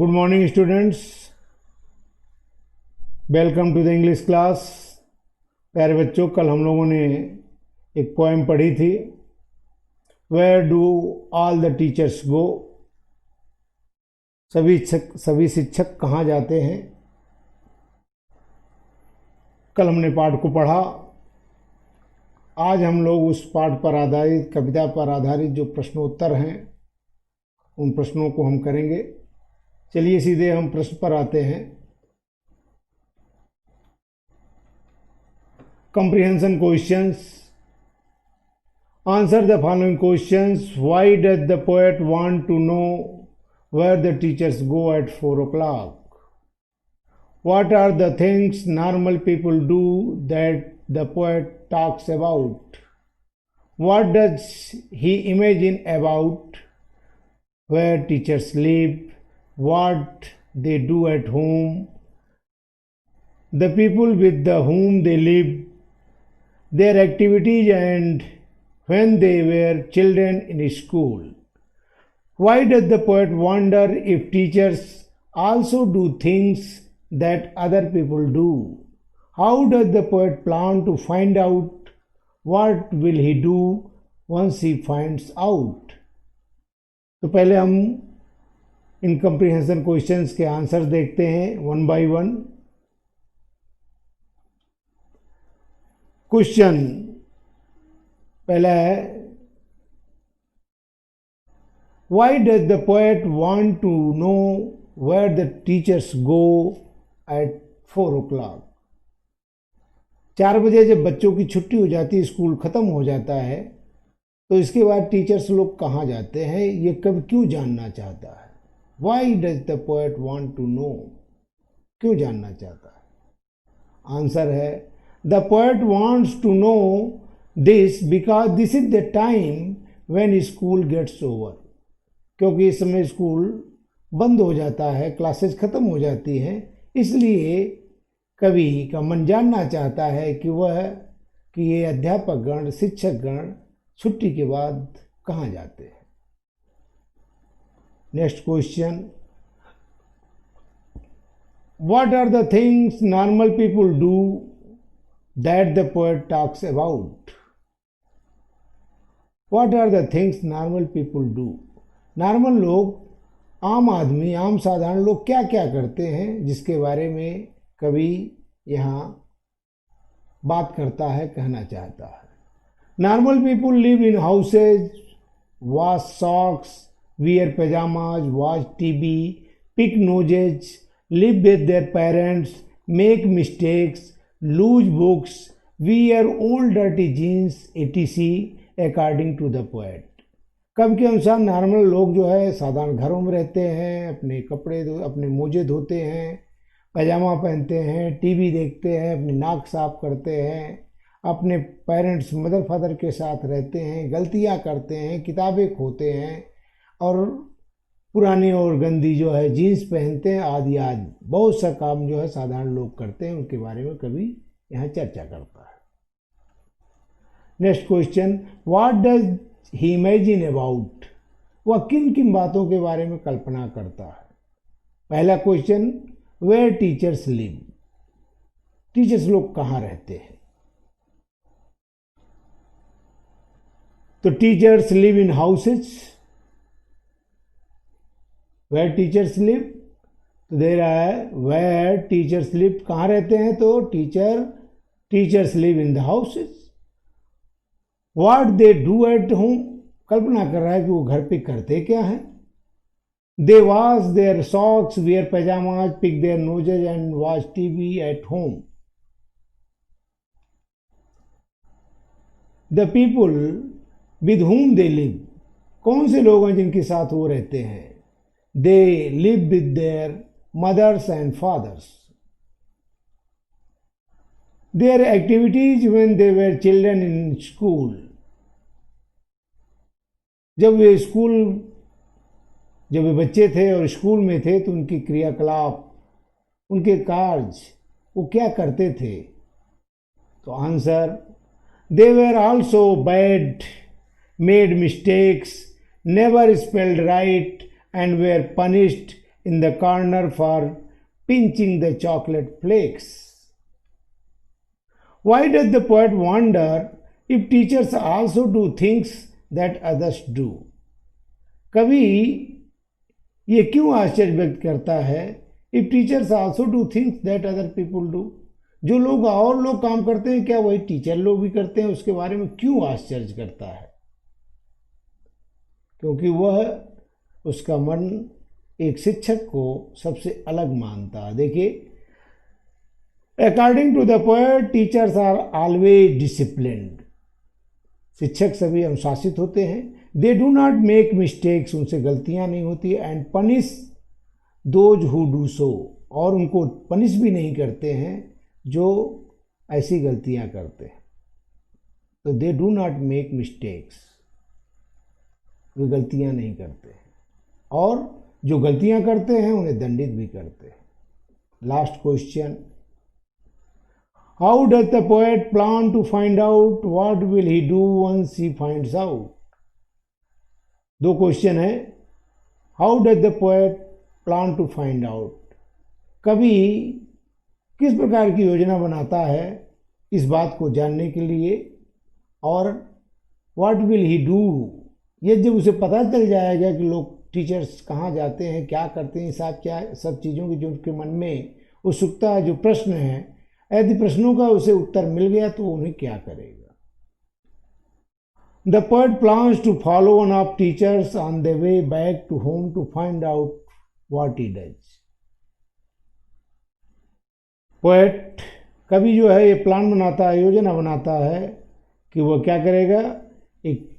Good morning students, welcome to the English class. प्यारे बच्चों, कल हम लोगों ने एक पोएम पढ़ी थी, where do all the teachers go. सभी शिक्षक कहाँ जाते हैं। कल हमने पाठ को पढ़ा। आज हम लोग उस पाठ पर आधारित, कविता पर आधारित जो प्रश्नोत्तर हैं, उन प्रश्नों को हम करेंगे। चलिए सीधे हम प्रश्न पर आते हैं। comprehension questions. Answer the following questions. Why does the poet want to know where the teachers go at 4 o'clock? What are the things normal people do that the poet talks about? What does he imagine about where teachers live? What they do at home? The people with whom they live, their activities and when they were children in school. Why does the poet wonder if teachers also do things that other people do? How does the poet plan to find out what will he do once he finds out? तो पहले हम इन comprehension questions के answer देखते हैं one by one. Question पहला है, why does the poet want to know where the teachers go at 4 o'clock? 4 बजे जब बच्चों की छुट्टी हो जाती है, स्कूल खत्म हो जाता है, तो इसके बाद टीचर्स लोग कहाँ जाते हैं, ये कब क्यों जानना चाहता है। Why does the poet want to know, क्यों जानना चाहता है। आंसर है, The poet wants to know this because this is the time when school gets over. क्योंकि इस समय स्कूल बंद हो जाता है, क्लासेस खत्म हो जाती हैं, इसलिए कवि का मन जानना चाहता है कि ये अध्यापक गण, शिक्षक गण छुट्टी के बाद कहाँ जाते हैं। Next question, What are the things normal people do that the poet talks about? What are the things normal people do? Normal लोग, आम आदमी, आम साधारण लोग क्या क्या करते हैं, जिसके बारे में कवि यहाँ बात करता है, कहना चाहता है। Normal people live in houses, wash socks, wear pyjamas, watch TV, pick noses, live with their parents, make mistakes, lose books, wear old dirty jeans, etc. according to the poet. कब के अनुसार नॉर्मल लोग जो है साधारण घरों में रहते हैं, अपने कपड़े अपने मोजे धोते हैं, पैजामा पहनते हैं, टीवी देखते हैं, अपनी नाक साफ करते हैं, अपने पेरेंट्स मदर फादर के साथ रहते हैं, गलतियां करते हैं, किताबें खोते हैं और पुरानी और गंदी जो है जीन्स पहनते हैं, आदि आदि बहुत सा काम जो है साधारण लोग करते हैं, उनके बारे में कभी यहाँ चर्चा करता है। Next question, what does he imagine about? वह किन किन बातों के बारे में कल्पना करता है। पहला question, where teachers live, teachers लोग कहाँ रहते हैं। तो teachers live in houses. Where teachers live, तो दे रहा है वेयर टीचर्स लिव, कहाँ रहते हैं, तो teachers live in the houses. What they do at home, कल्पना कर रहा है कि वो घर पे करते क्या हैं। They wash their socks, wear pyjamas, pick their noses and watch TV at home. The people with whom they live, कौन से लोग हैं जिनके साथ वो रहते हैं। They live with their mothers and fathers. Their activities when they were children in school. जब वे बच्चे थे और स्कूल में थे, तो उनकी क्रियाकलाप, उनके कार्य, वो क्या करते थे। तो answer, they were also bad, made mistakes, never spelled right and were punished in the corner for pinching the chocolate flakes. Why does the poet wonder if teachers also do things that others do? कवि ये क्यों आश्चर्य व्यक्त करता है if teachers also do things that other people do? जो लोग और लोग काम करते हैं क्या वही टीचर लोग भी करते हैं? उसके बारे में क्यों आश्चर्य करता है? क्योंकि वह उसका मन एक शिक्षक को सबसे अलग मानता है। देखिए, according to the poet teachers are always disciplined. शिक्षक सभी अनुशासित होते हैं। They do not make mistakes, उनसे गलतियां नहीं होती। And punish those who do so, और उनको पनिश भी नहीं करते हैं जो ऐसी गलतियां करते हैं। तो they do not make mistakes, वे गलतियां नहीं करते हैं, और जो गलतियां करते हैं उन्हें दंडित भी करते हैं। Last question, how does the poet plan to find out what will he do once he finds out? दो क्वेश्चन है। How does the poet plan to find out, कवि किस प्रकार की योजना बनाता है इस बात को जानने के लिए, और व्हाट विल ही डू, ये जब उसे पता चल जाएगा कि लोग टीचर्स कहाँ जाते हैं, क्या करते हैं, सब चीज़ों की जो उनके मन में उत्सुकता है, जो प्रश्न है, यदि प्रश्नों का उसे उत्तर मिल गया तो उन्हें क्या करेगा? The poet plans to follow one of teachers on the way back to home to find out what he does. Poet कवि जो है ये प्लान बनाता है, योजना बनाता है कि वह क्या करेगा। एक